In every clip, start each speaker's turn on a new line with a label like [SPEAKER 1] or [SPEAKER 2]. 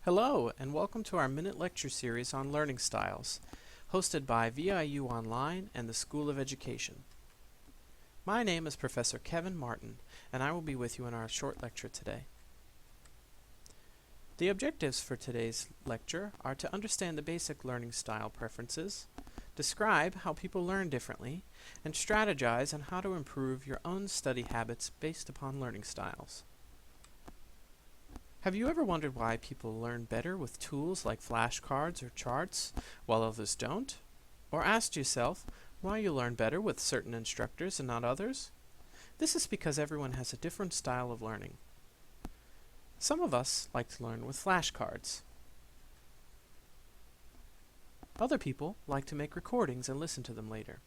[SPEAKER 1] Hello, and welcome to our Minute Lecture Series on Learning Styles, hosted by VIU Online and the School of Education. My name is Professor Kevin Martin, and I will be with you in our short lecture today. The objectives for today's lecture are to understand the basic learning style preferences, describe how people learn differently, and strategize on how to improve your own study habits based upon learning styles. Have you ever wondered why people learn better with tools like flashcards or charts, while others don't? Or asked yourself why you learn better with certain instructors and not others? This is because everyone has a different style of learning. Some of us like to learn with flashcards. Other people like to make recordings and listen to them later.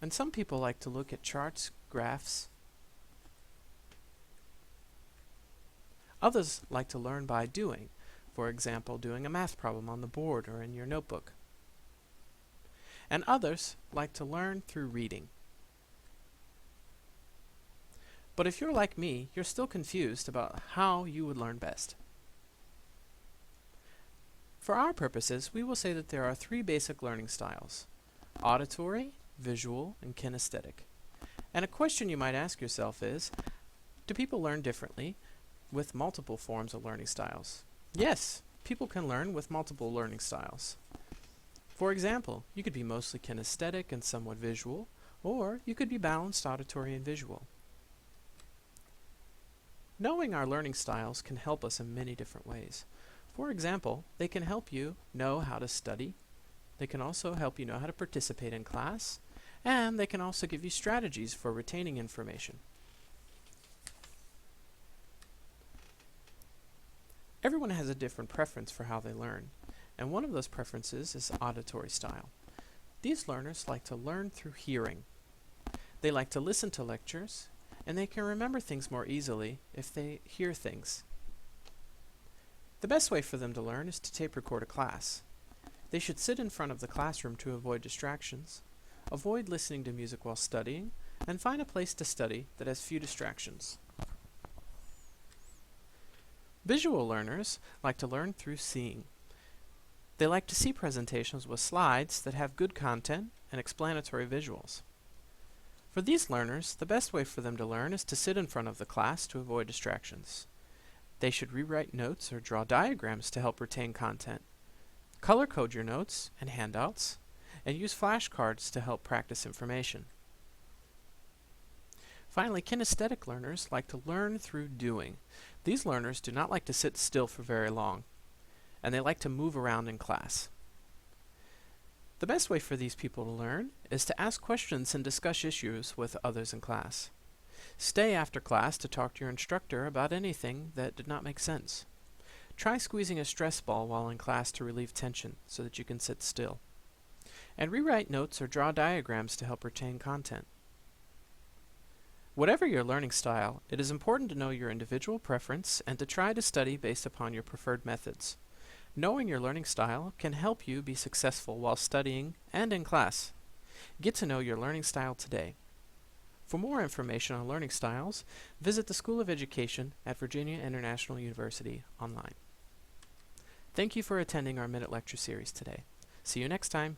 [SPEAKER 1] And some people like to look at charts, graphs. Others like to learn by doing, for example, doing a math problem on the board or in your notebook. And others like to learn through reading. But if you're like me, you're still confused about how you would learn best. For our purposes, we will say that there are three basic learning styles: auditory, visual, and kinesthetic. And a question you might ask yourself is, do people learn differently with multiple forms of learning styles? Yes, people can learn with multiple learning styles. For example, you could be mostly kinesthetic and somewhat visual, or you could be balanced auditory and visual. Knowing our learning styles can help us in many different ways. For example, they can help you know how to study. They can also help you know how to participate in class, and they can also give you strategies for retaining information. Everyone has a different preference for how they learn, and one of those preferences is auditory style. These learners like to learn through hearing. They like to listen to lectures, and they can remember things more easily if they hear things. The best way for them to learn is to tape record a class. They should sit in front of the classroom to avoid distractions, avoid listening to music while studying, and find a place to study that has few distractions. Visual learners like to learn through seeing. They like to see presentations with slides that have good content and explanatory visuals. For these learners, the best way for them to learn is to sit in front of the class to avoid distractions. They should rewrite notes or draw diagrams to help retain content. Color code your notes and handouts, and use flashcards to help practice information. Finally, kinesthetic learners like to learn through doing. These learners do not like to sit still for very long, and they like to move around in class. The best way for these people to learn is to ask questions and discuss issues with others in class. Stay after class to talk to your instructor about anything that did not make sense. Try squeezing a stress ball while in class to relieve tension so that you can sit still. And rewrite notes or draw diagrams to help retain content. Whatever your learning style, it is important to know your individual preference and to try to study based upon your preferred methods. Knowing your learning style can help you be successful while studying and in class. Get to know your learning style today. For more information on learning styles, visit the School of Education at Virginia International University online. Thank you for attending our Minute Lecture Series today. See you next time.